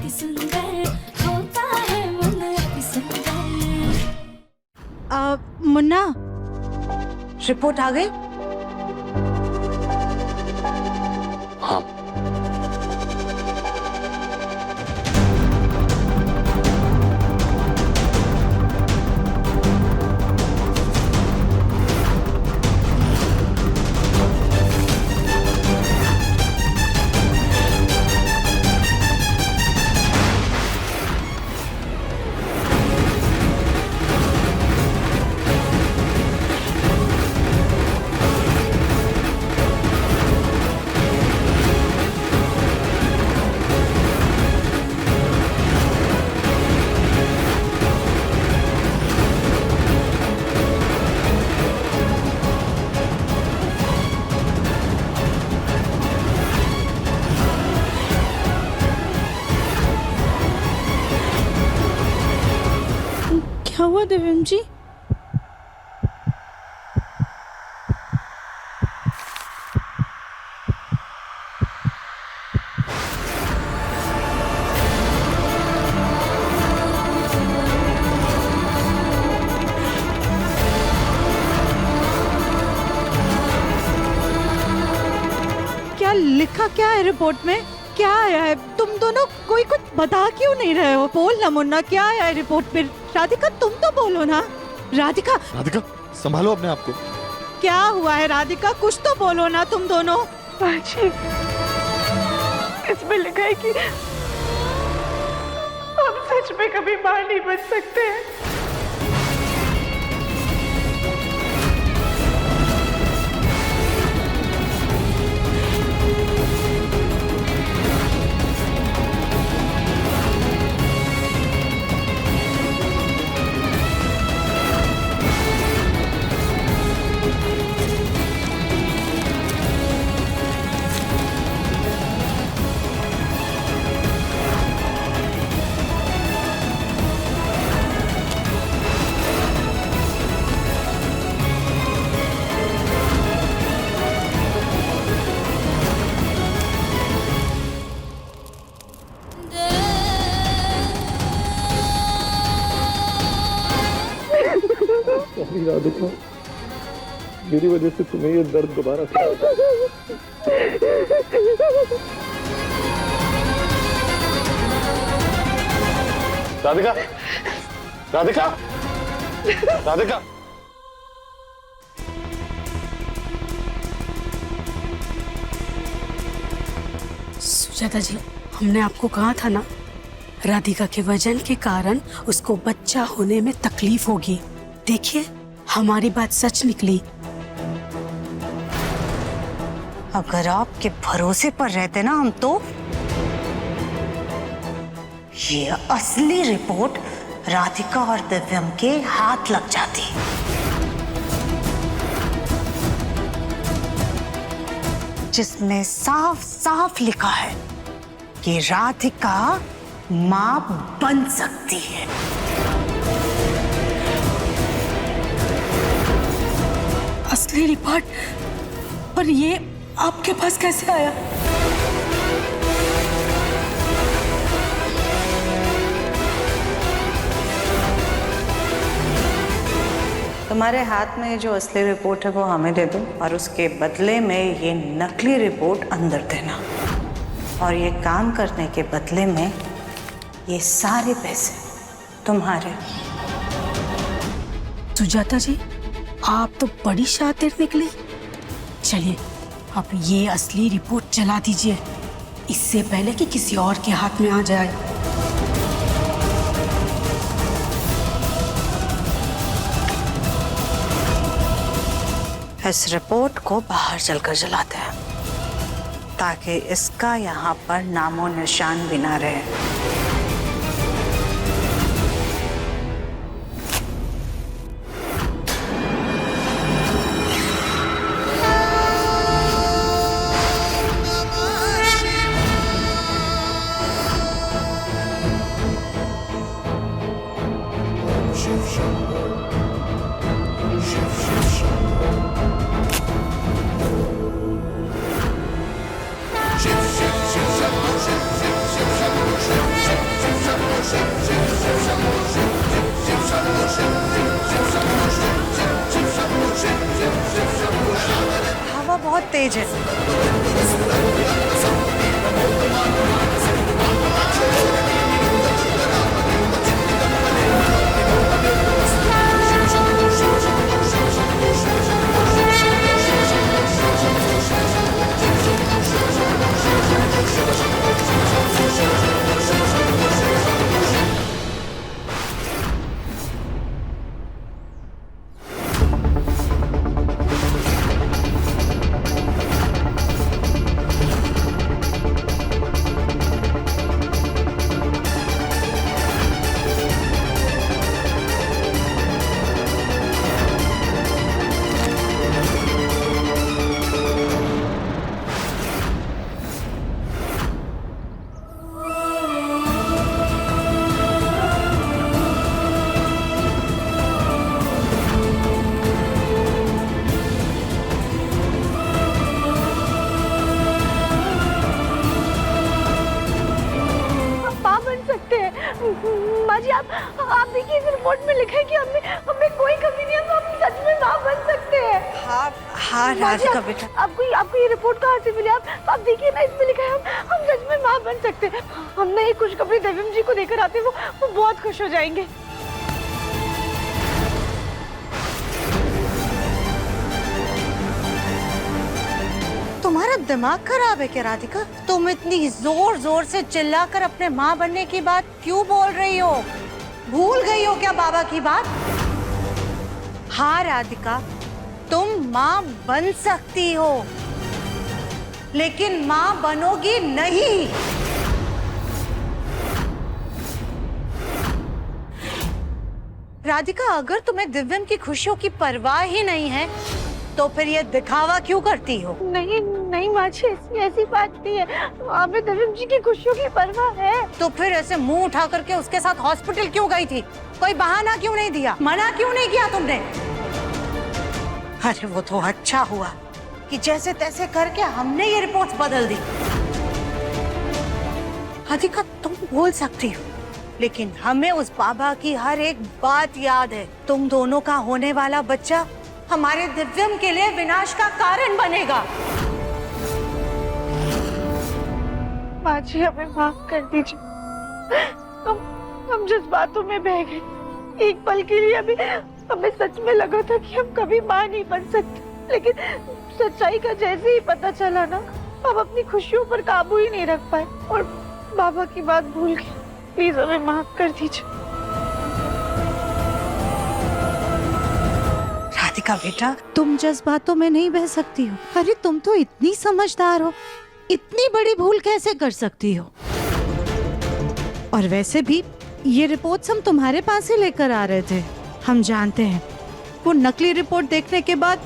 अति सुंदर होता है मन अति सुंदर। मुन्ना, रिपोर्ट आ गई? हाँ। क्या हुआ दिव्यम जी? क्या लिखा क्या है रिपोर्ट में? क्या आया है? तुम दोनों कोई कुछ बता क्यों नहीं रहे हो? बोल ना मुन्ना, क्या आया है रिपोर्ट में? राधिका तुम तो बोलो ना। राधिका, राधिका संभालो अपने आप को। क्या हुआ है राधिका? कुछ तो बोलो ना तुम दोनों। बाजी, इसमें लिखा है कि हम सच में कभी मां नहीं बन सकते हैं। राधिका, मेरी वजह से तुम्हें ये दर्द दोबारा राधिका, राधिका, राधिका। सुजाता जी, हमने आपको कहा था ना, राधिका के वजन के कारण उसको बच्चा होने में तकलीफ होगी। देखिए, हमारी बात सच निकली। अगर आपके भरोसे पर रहते ना हम, तो ये असली रिपोर्ट राधिका और दिव्यम के हाथ लग जाती। जिसमें साफ साफ लिखा है कि राधिका मां बन सकती है। असली रिपोर्ट? पर ये आपके पास कैसे आया? तुम्हारे हाथ में जो असली रिपोर्ट है वो हमें दे दो, और उसके बदले में ये नकली रिपोर्ट अंदर देना। और ये काम करने के बदले में ये सारे पैसे तुम्हारे। सुजाता जी, आप तो बड़ी शातिर निकली। चलिए, आप ये असली रिपोर्ट चला दीजिए, इससे पहले कि किसी और के हाथ में आ जाए। इस रिपोर्ट को बाहर चलकर जलाते हैं, ताकि इसका यहाँ पर नामो निशान भी ना रहे। शिव शिव शिव शंभो शिव शिव शिव शंभो शिव शिव बहुत तेज है। माँ जी आप देखिए इस रिपोर्ट में लिखा है कि हमें कोई कमी नहीं है, तो हम सच में माँ बन सकते हैं। हाँ हाँ राधिका बेटा, आपको ये रिपोर्ट कहाँ से मिली? आप देखिए ना, इसमें लिखा है हम सच में माँ बन सकते हैं। हम ना ये खुशखबरी देवम जी को देकर आते हैं, वो बहुत खुश हो जाएंगे। तुम्हारा दिमाग खराब है क्या राधिका? तुम इतनी जोर जोर से चिल्लाकर अपने माँ बनने की बात क्यों बोल रही हो? भूल गई हो क्या बाबा की बात? हाँ राधिका, तुम माँ बन सकती हो, लेकिन माँ बनोगी नहीं। राधिका, अगर तुम्हें दिव्यम की खुशियों की परवाह ही नहीं है तो फिर ये दिखावा क्यों करती हो? नहीं नहीं माँ जी, ऐसी बात नहीं है। हमें दिव्यम जी की खुशियों की परवाह है। तो फिर ऐसे मुंह उठा करके उसके साथ हॉस्पिटल क्यों गई थी? कोई बहाना क्यों नहीं दिया? मना क्यों नहीं किया तुमने? अरे वो तो अच्छा हुआ कि जैसे तैसे करके हमने ये रिपोर्ट्स बदल दी। राधिका, तुम बोल सकती हो, लेकिन हमें उस बाबा की हर एक बात याद है। तुम दोनों का होने वाला बच्चा हमारे दिव्यम के लिए विनाश का कारण बनेगा। माँ जी, हमें माफ कर दीजिए। हम जज्बातों में बह गए। एक पल के लिए हमें सच में लगा था कि हम कभी माँ नहीं बन सकते, लेकिन सच्चाई का जैसे ही पता चला ना, हम अपनी खुशियों पर काबू ही नहीं रख पाए और बाबा की बात भूल गए। प्लीज हमें माफ कर दीजिए। राधिका बेटा, तुम जज्बातों में नहीं बह सकती हो। अरे तुम तो इतनी समझदार हो, इतनी बड़ी भूल कैसे कर सकती हो? और वैसे भी ये रिपोर्ट्स हम तुम्हारे पास ही लेकर आ रहे थे। हम जानते हैं वो नकली रिपोर्ट देखने के बाद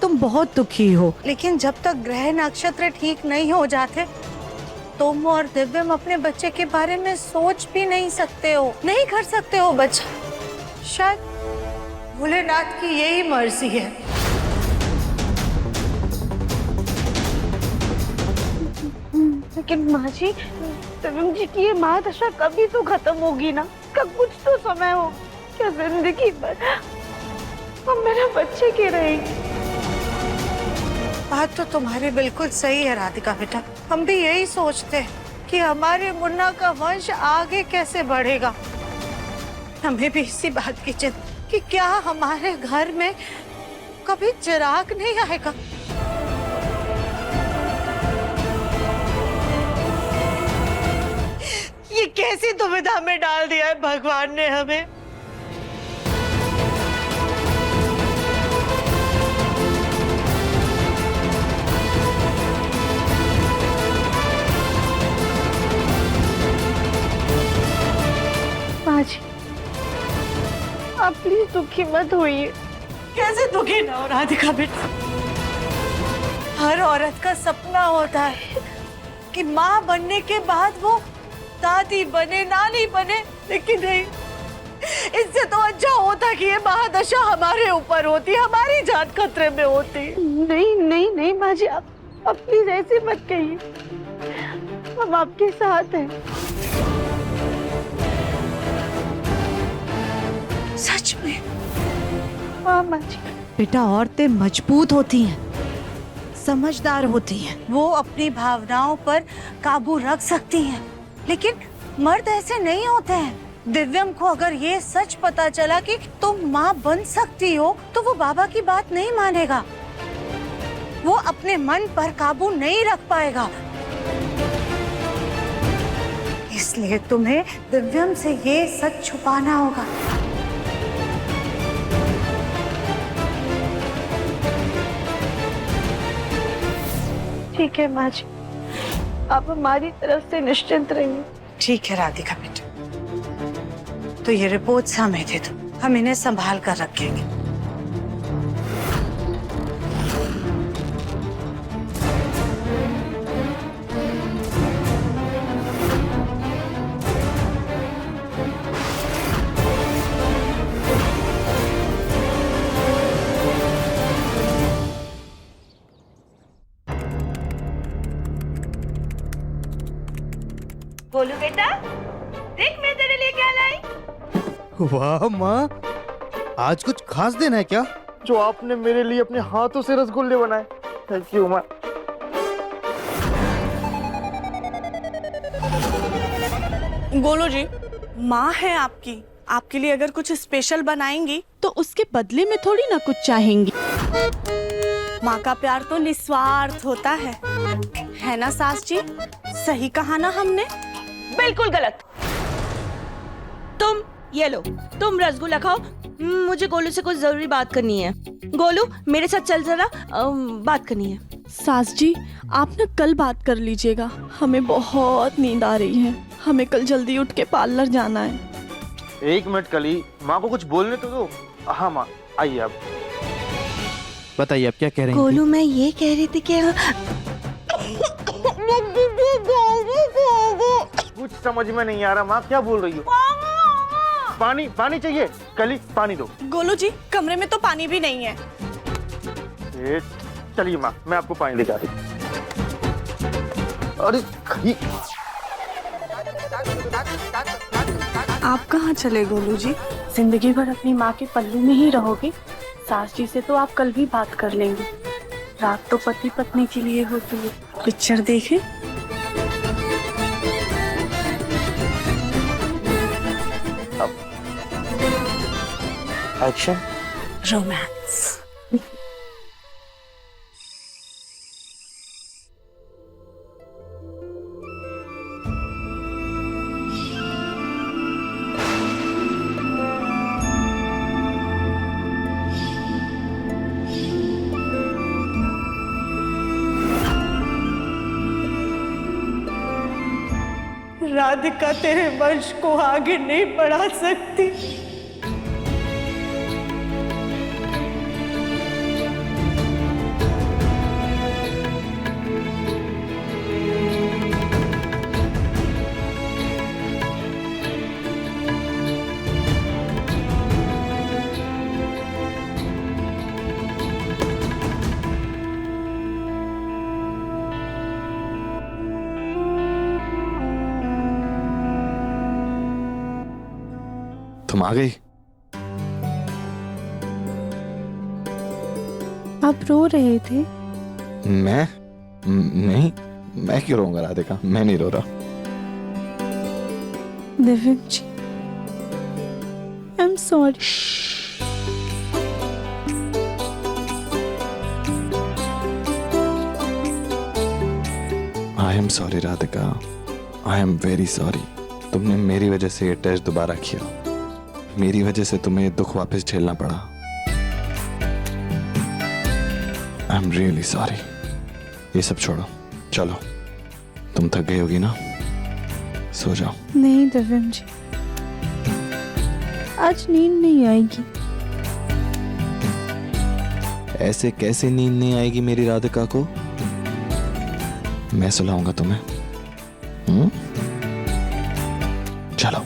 तुम बहुत दुखी हो, लेकिन जब तक ग्रह नक्षत्र ठीक नहीं हो जाते, तुम और दिव्यम अपने बच्चे के बारे में सोच भी नहीं सकते हो, नहीं कर सकते हो बच्चा। शायद भोलेनाथ की यही मर्जी है। लेकिन माँ जी, दिव्यम जी की ये महादशा कभी तो खत्म होगी ना? कब कुछ तो समय हो, क्या जिंदगी भर हम मेरा बच्चे के रहेंगे? बात तो तुम्हारी बिल्कुल सही है राधिका बेटा। हम भी यही सोचते हैं कि हमारे मुन्ना का वंश आगे कैसे बढ़ेगा। हमें भी इसी बात की चिंता कि क्या हमारे घर में कभी चिराग नहीं आएगा। ये कैसी दुविधा में डाल दिया है भगवान ने हमें। माँ जी, आप प्लीज दुखी मत होइए। कैसे दुखी ना हो राधिका बेटा? हर औरत का सपना होता है कि माँ बनने के बाद वो दादी बने, नानी बने, लेकिन नहीं, इससे तो अच्छा होता कि ये महादशा हमारे ऊपर होती, हमारी जान खतरे में होती। नहीं नहीं नहीं माँ जी, आप प्लीज ऐसे मत कहिए। हम आपके साथ हैं। सच में? हाँ माँ जी। बेटा औरतें मजबूत होती हैं, समझदार होती हैं। वो अपनी भावनाओं पर काबू रख सकती हैं, लेकिन मर्द ऐसे नहीं होते हैं। दिव्यम को अगर ये सच पता चला कि तुम माँ बन सकती हो तो वो बाबा की बात नहीं मानेगा, वो अपने मन पर काबू नहीं रख पाएगा। इसलिए तुम्हें दिव्यम से ये सच छुपाना होगा। ठीक है माँ जी, आप हमारी तरफ से निश्चिंत रहिए। ठीक है राधिका बेटा, तो ये रिपोर्ट्स हमें दे दो, हम इन्हें संभाल कर रखेंगे। बोलू बेटा, देख मैं तेरे लिए क्या लाई। वाह माँ, आज कुछ खास दिन है क्या? जो आपने मेरे लिए अपने हाथों से रसगुल्ले बनाए। थैंक यू माँ। गोलू जी, माँ है आपकी, आपके लिए अगर कुछ स्पेशल बनाएंगी तो उसके बदले में थोड़ी ना कुछ चाहेंगी। माँ का प्यार तो निस्वार्थ होता है ना सास जी? सही कहा ना हमने? बिल्कुल गलत। तुम ये लो, तुम रसगुल्ला खाओ, मुझे गोलू से कुछ जरूरी बात करनी है। गोलू मेरे साथ चल जरा, बात करनी है। सास जी, आप ना कल बात कर लीजिएगा, हमें बहुत नींद आ रही है, हमें कल जल्दी उठ के पार्लर जाना है। एक मिनट कली, माँ को कुछ बोलने तो दो। हाँ माँ, आइए आप बताइए आप क्या कह रही हैं? गोलू मैं ये कह रही थी कि कुछ समझ में नहीं आ रहा माँ, क्या बोल रही हो? पानी पानी चाहिए कली, पानी दो। गोलू जी, कमरे में तो पानी भी नहीं है। चलिए माँ, मैं आपको पानी लेकर आ रही। अरे आप कहाँ चले गोलू जी? जिंदगी भर अपनी माँ के पल्लू में ही रहोगे? सास जी से तो आप कल भी बात कर लेंगे। रात तो पति पत्नी के लिए होती है। पिक्चर देखें। एक्शन। रोमांस। राधिका तेरे वंश को आगे नहीं बढ़ा सकती। तुम आ गई? आप रो रहे थे? मैं नहीं, मैं क्यों रोऊंगा राधिका, मैं नहीं रो रहा। Divyam ji, I am sorry. I am sorry Radhika, I am very sorry. तुमने मेरी वजह से ये टेस्ट दोबारा किया, मेरी वजह से तुम्हें ये दुख वापस झेलना पड़ा। I am really sorry. ये सब छोड़ो, चलो, तुम थक गई होगी ना, सो जाओ। नहीं दिव्यम जी, आज नींद नहीं आएगी। ऐसे कैसे नींद नहीं आएगी मेरी राधिका को? मैं सुलाऊंगा तुम्हें। चलो।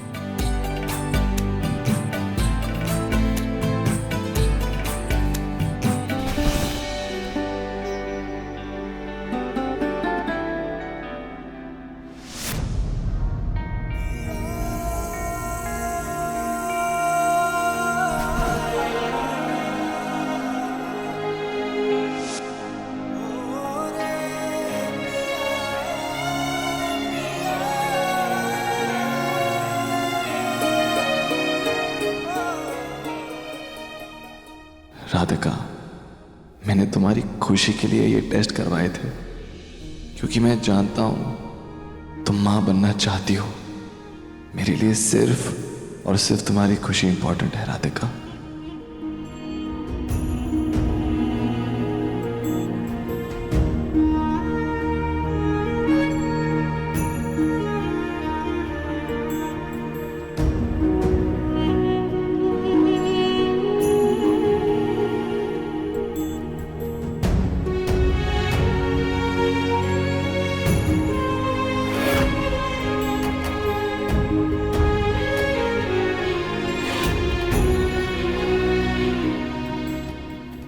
राधिका, मैंने तुम्हारी खुशी के लिए ये टेस्ट करवाए थे क्योंकि मैं जानता हूं तुम मां बनना चाहती हो। मेरे लिए सिर्फ और सिर्फ तुम्हारी खुशी इंपॉर्टेंट है राधिका।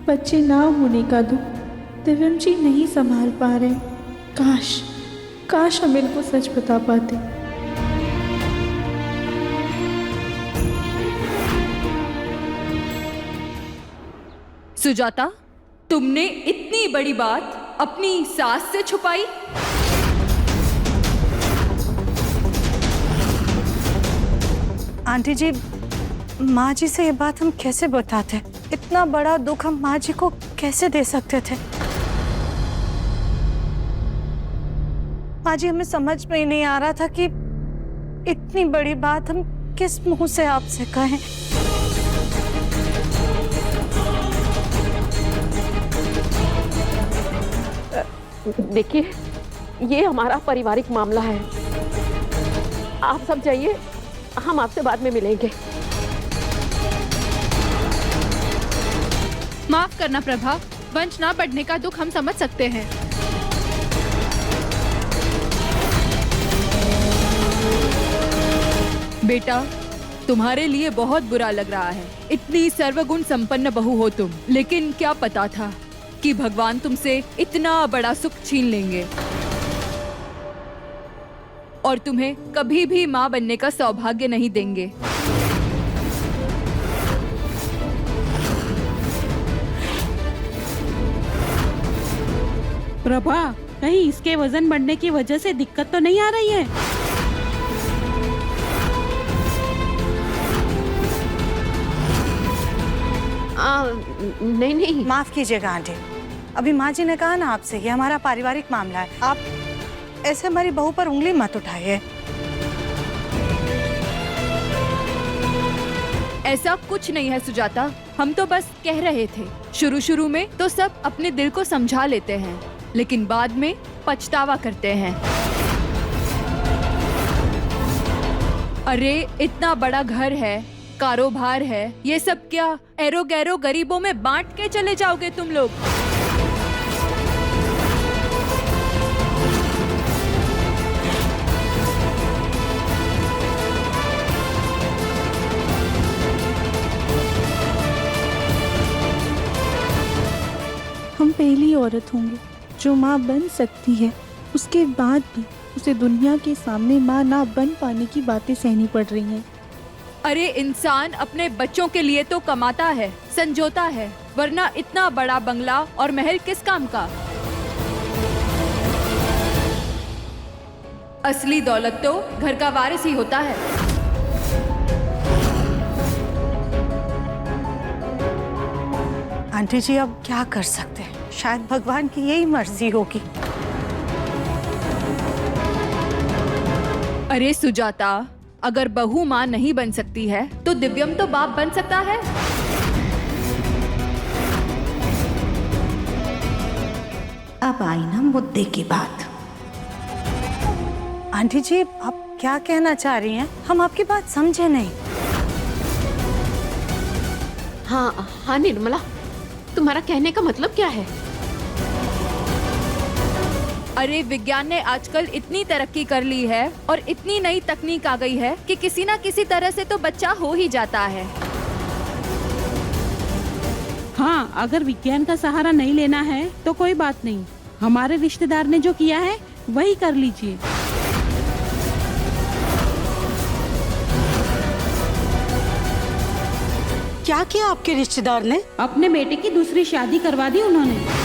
बच्चे ना होने का दुख दिव्यम जी नहीं संभाल पा रहे। काश काश हम इनको सच बता पाते। सुजाता, तुमने इतनी बड़ी बात अपनी सास से छुपाई? आंटी जी, माँ जी से ये बात हम कैसे बताते? इतना बड़ा दुख हम माँ जी को कैसे दे सकते थे? माँ जी, हमें समझ में ही नहीं आ रहा था कि इतनी बड़ी बात हम किस मुंह से आपसे कहें। देखिए, ये हमारा पारिवारिक मामला है। आप सब जाइए, हम आपसे बाद में मिलेंगे। माफ करना प्रभा, वंश ना बढ़ने का दुख हम समझ सकते हैं। बेटा, तुम्हारे लिए बहुत बुरा लग रहा है। इतनी सर्वगुण संपन्न बहू हो तुम, लेकिन क्या पता था कि भगवान तुमसे इतना बड़ा सुख छीन लेंगे और तुम्हें कभी भी मां बनने का सौभाग्य नहीं देंगे। प्रभा, कहीं इसके वजन बढ़ने की वजह से दिक्कत तो नहीं आ रही है? नहीं नहीं, माफ कीजिएगा आंटी, अभी माँ जी ने कहा ना आपसे, ये हमारा पारिवारिक मामला है। आप ऐसे हमारी बहू पर उंगली मत उठाइए। ऐसा कुछ नहीं है सुजाता, हम तो बस कह रहे थे। शुरू शुरू में तो सब अपने दिल को समझा लेते हैं, लेकिन बाद में पछतावा करते हैं। अरे इतना बड़ा घर है, कारोबार है, ये सब क्या एरो गैरो गरीबों में बांट के चले जाओगे तुम लोग? हम पहली औरत होंगे जो माँ बन सकती है, उसके बाद भी उसे दुनिया के सामने माँ ना बन पाने की बातें सहनी पड़ रही हैं। अरे इंसान अपने बच्चों के लिए तो कमाता है, संजोता है, वरना इतना बड़ा बंगला और महल किस काम का? असली दौलत तो घर का वारिस ही होता है। आंटी जी, अब क्या कर सकते हैं, शायद भगवान की यही मर्जी होगी। अरे सुजाता, अगर बहू माँ नहीं बन सकती है तो दिव्यम तो बाप बन सकता है। अब आई ना मुद्दे की बात। आंटी जी, आप क्या कहना चाह रही हैं? हम आपकी बात समझे नहीं। हाँ हाँ निर्मला, तुम्हारा कहने का मतलब क्या है? अरे विज्ञान ने आजकल इतनी तरक्की कर ली है और इतनी नई तकनीक आ गई है कि किसी ना किसी तरह से तो बच्चा हो ही जाता है। हाँ, अगर विज्ञान का सहारा नहीं लेना है तो कोई बात नहीं, हमारे रिश्तेदार ने जो किया है वही कर लीजिए। क्या किया आपके रिश्तेदार ने? अपने बेटे की दूसरी शादी करवा दी उन्होंने।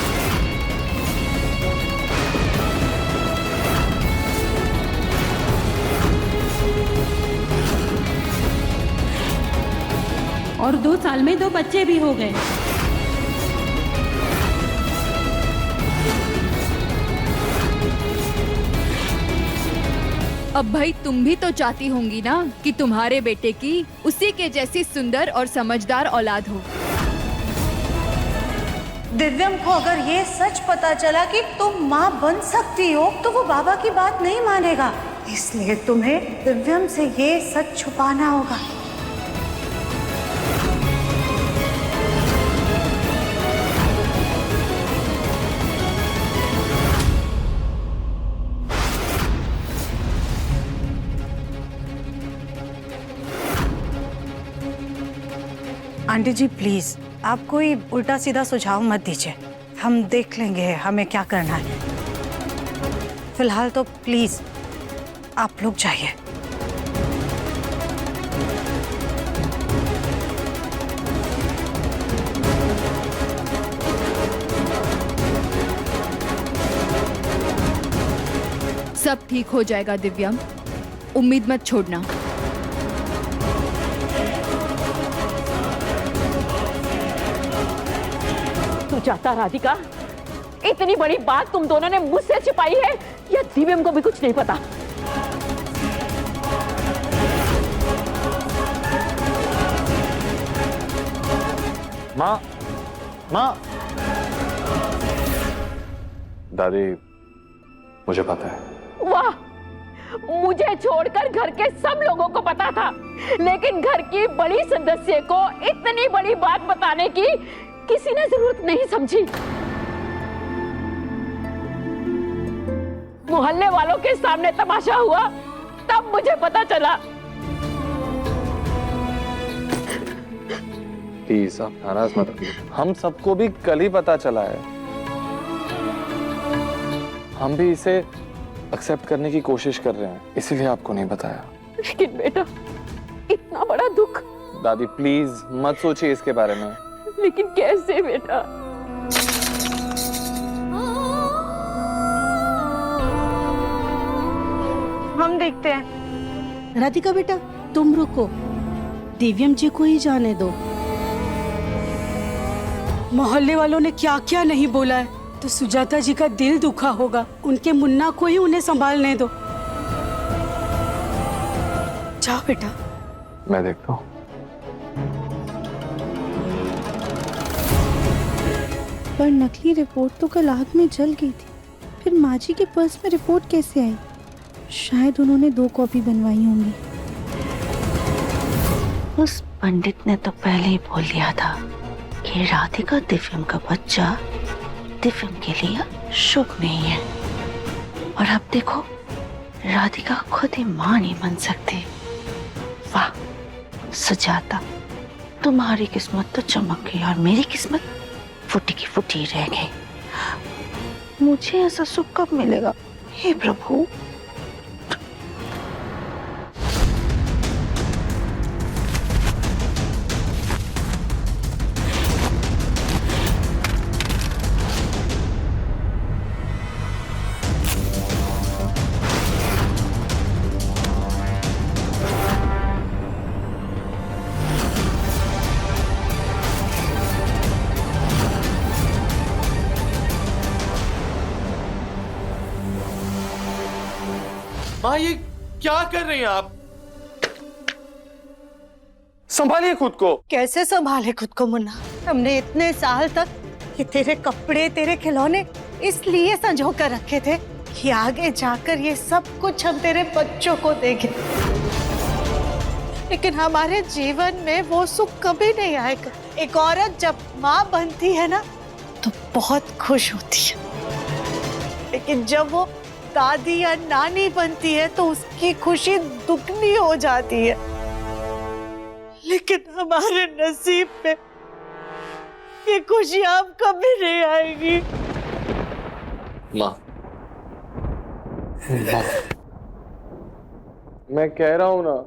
और 2 साल में 2 बच्चे भी हो गए। अब भाई तुम भी तो चाहती होंगी ना कि तुम्हारे बेटे की उसी के जैसी सुंदर और समझदार औलाद हो। दिव्यम को अगर ये सच पता चला कि तुम माँ बन सकती हो तो वो बाबा की बात नहीं मानेगा, इसलिए तुम्हें दिव्यम से ये सच छुपाना होगा। आंटी जी प्लीज, आप कोई उल्टा सीधा सुझाव मत दीजिए, हम देख लेंगे हमें क्या करना है। फिलहाल तो प्लीज आप लोग जाइए। सब ठीक हो जाएगा दिव्यम, उम्मीद मत छोड़ना। सुजाता, राधिका, इतनी बड़ी बात तुम दोनों ने मुझसे छिपाई है या दिव्यम को भी कुछ नहीं पता? माँ, माँ। दादी, मुझे पता है। वाह, मुझे छोड़कर घर के सब लोगों को पता था, लेकिन घर की बड़ी सदस्य को इतनी बड़ी बात बताने की किसी ने जरूरत नहीं समझी। मोहल्ले वालों के सामने तमाशा हुआ तब मुझे पता चला। प्लीज आप नाराज मत होइए, हम सबको भी कल ही पता चला है। हम भी इसे एक्सेप्ट करने की कोशिश कर रहे हैं, इसीलिए आपको नहीं बताया। लेकिन बेटा, इतना बड़ा दुख। दादी प्लीज मत सोचिए इसके बारे में। लेकिन कैसे बेटा? हम देखते हैं। राधिका बेटा, तुम रुको, दिव्यम जी को ही जाने दो। मोहल्ले वालों ने क्या क्या नहीं बोला है, तो सुजाता जी का दिल दुखा होगा। उनके मुन्ना को ही उन्हें संभालने दो। जाओ बेटा। मैं देखता हूँ। पर नकली रिपोर्ट तो कल आग में जल गई थी, फिर माँ जी के पर्स में रिपोर्ट कैसे आई? शायद उन्होंने 2 कॉपी बनवाई होंगी। उस पंडित ने तो पहले ही बोल दिया था कि राधिका दिव्यम का बच्चा दिव्यम के लिए शुभ नहीं है। और अब देखो, राधिका खुद ही मां नहीं बन सकती। वाह सुजाता, तुम्हारी किस्मत तो चमक गई और मेरी किस्मत फुटी की फुटी रह गई। मुझे ऐसा सुख कब मिलेगा हे प्रभु। माँ, ये क्या कर रही हैं आप? संभालिए खुद को। कैसे संभाले खुद को मुन्ना? हमने इतने साल तक ये तेरे कपड़े, तेरे खिलौने इसलिए संजो कर रखे थे कि आगे जाकर ये सब कुछ हम तेरे बच्चों को देंगे। लेकिन हमारे जीवन में वो सुख कभी नहीं आएगा। एक औरत जब माँ बनती है ना तो बहुत खुश होती है, लेकिन जब वो दादी या नानी बनती है तो उसकी खुशी दुगनी हो जाती है। लेकिन हमारे नसीब में ये खुशी अब कभी नहीं आएगी। माँ, मैं कह रहा हूँ ना,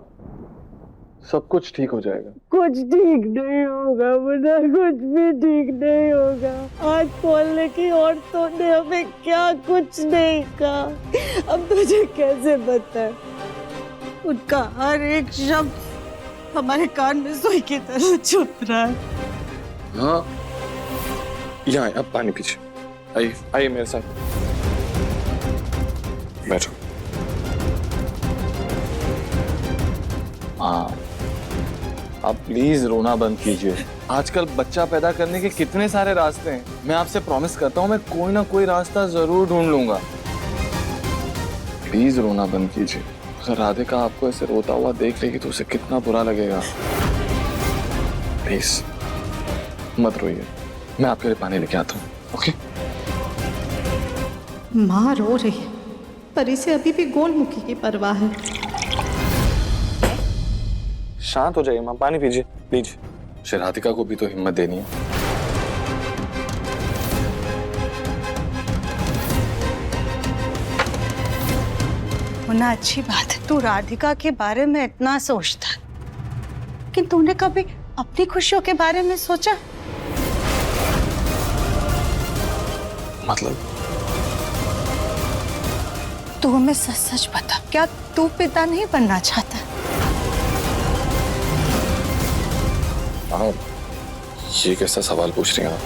सब कुछ ठीक हो जाएगा। कुछ ठीक नहीं होगा मुन्ना, कुछ भी ठीक नहीं होगा। आज बोलने की औरतों ने हमें क्या कुछ नहीं कहा, अब तुझे कैसे बताएं? उनका हर एक शब्द हमारे कान में सुई की तरह चुप रहा है। हाँ, यहाँ अब पानी पीछे आइए, आइए मेरे साथ बैठो। आप प्लीज रोना बंद कीजिए। आजकल बच्चा पैदा करने के कितने सारे रास्ते हैं। मैं आपसे प्रॉमिस करता हूँ मैं कोई ना कोई रास्ता जरूर ढूंढ लूंगा। प्लीज रोना बंद कीजिए। अगर राधिका आपको ऐसे रोता हुआ देख लेगी तो उसे कितना बुरा लगेगा। प्लीज मत रोइए, मैं आपके लिए पानी लेके आता हूँ। ओके? माँ रो रही है पर इसे अभी भी गोलमुखी की परवाह है। शांत हो जाइए माँ, पानी पीजिए प्लीज। राधिका को भी तो हिम्मत देनी है। होना अच्छी बात है। तू राधिका के बारे में इतना सोचता, कि तूने कभी अपनी खुशियों के बारे में सोचा? मतलब? तू हमें सच सच बता, क्या तू पिता नहीं बनना चाहता? हाँ, ये कैसा सवाल पूछ रही हैं आप?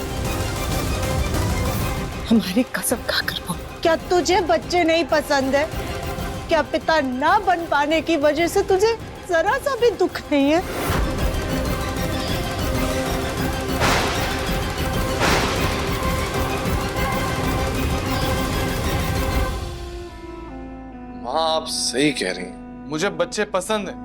हमारी कसम खाकर बोल, क्या तुझे बच्चे नहीं पसंद है? क्या पिता ना बन पाने की वजह से तुझे जरा सा भी दुख नहीं है? माँ आप सही कह रही हैं। मुझे बच्चे पसंद हैं,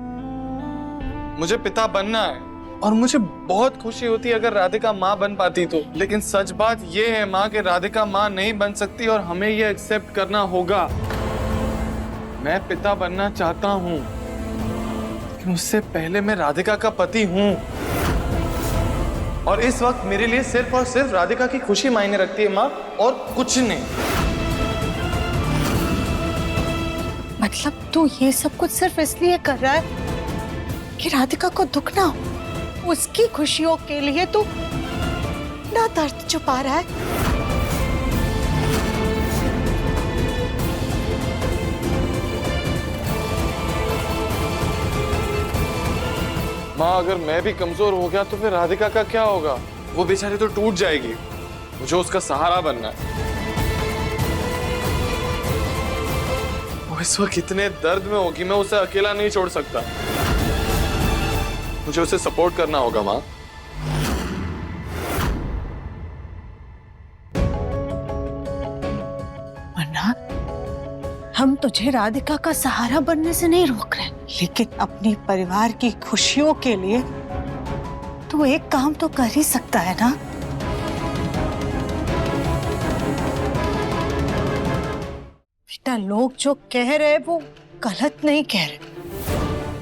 मुझे पिता बनना है और मुझे बहुत खुशी होती अगर राधिका माँ बन पाती तो। लेकिन सच बात ये है माँ कि राधिका माँ नहीं बन सकती और हमें ये एक्सेप्ट करना होगा। मैं पिता बनना चाहता हूँ लेकिन उससे पहले मैं राधिका का पति हूँ और इस वक्त मेरे लिए सिर्फ और सिर्फ राधिका की खुशी मायने रखती है माँ, और कुछ नहीं। मतलब तू ये सब कुछ सिर्फ इसलिए कर रहा है कि राधिका को दुख ना हो? उसकी खुशियों के लिए तू ना दर्द छुपा रहा है? माँ अगर मैं भी कमजोर हो गया तो फिर राधिका का क्या होगा? वो बेचारी तो टूट जाएगी। मुझे उसका सहारा बनना है। वो इस वक्त इतने दर्द में होगी, मैं उसे अकेला नहीं छोड़ सकता। मुझे उसे सपोर्ट करना होगा माँ। मन्ना, हम तुझे राधिका का सहारा बनने से नहीं रोक रहे, लेकिन अपने परिवार की खुशियों के लिए तू एक काम तो कर ही सकता है ना? बेटा, लोग जो कह रहे वो गलत नहीं कह रहे।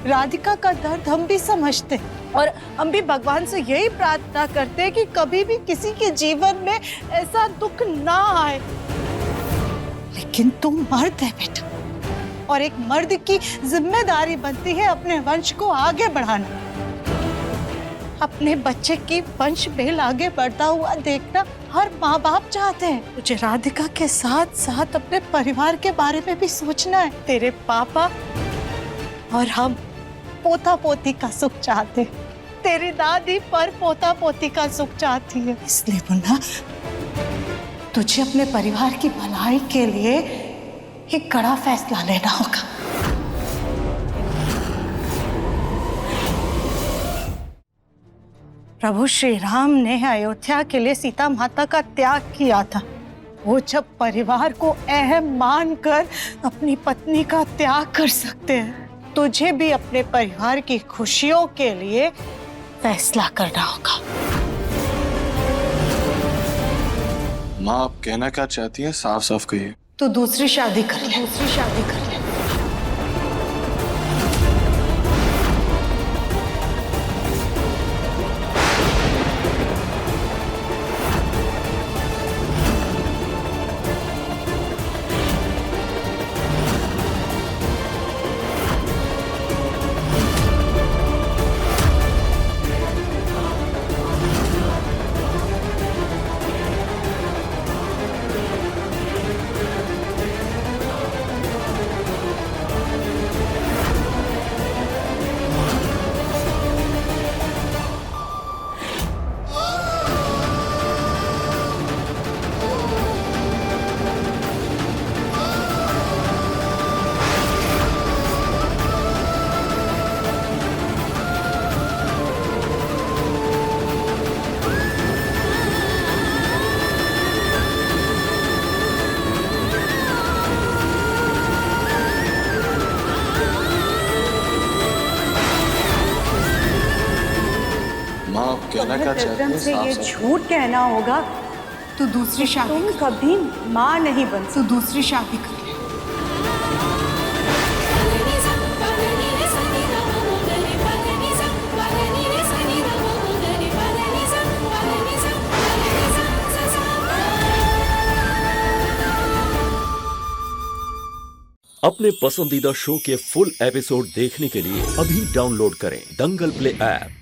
राधिका का दर्द हम भी समझते और हम भी भगवान से यही प्रार्थना करते हैं कि कभी भी किसी के जीवन में ऐसा दुख ना आए। लेकिन तू मर्द है बेटा, और एक मर्द की जिम्मेदारी बनती है अपने वंश को आगे बढ़ाना। अपने बच्चे की वंश बेल आगे बढ़ता हुआ देखना हर माँ बाप चाहते हैं। तुझे राधिका के साथ साथ अपने परिवार के बारे में भी सोचना है। तेरे पापा और हम पोता पोती का सुख चाहते हैं, तेरी दादी पर पोता पोती का सुख चाहती है। इसलिए मुन्ना, तुझे अपने परिवार की भलाई के लिए एक कड़ा फैसला लेना होगा। प्रभु श्री राम ने अयोध्या के लिए सीता माता का त्याग किया था। वो जब परिवार को अहम मानकर अपनी पत्नी का त्याग कर सकते हैं, तुझे भी अपने परिवार की खुशियों के लिए फैसला करना होगा। माँ आप कहना क्या चाहती हैं? साफ साफ कहिए। तू दूसरी शादी कर ले, दूसरी शादी कर ले। कहना क्या चाहते एकदम हैं से ये साफ-साफ? झूठ कहना होगा। तू दूसरी शादी तुम कभी माँ नहीं बन तू दूसरी शादी कर ले। अपने पसंदीदा शो के फुल एपिसोड देखने के लिए अभी डाउनलोड करें दंगल प्ले ऐप।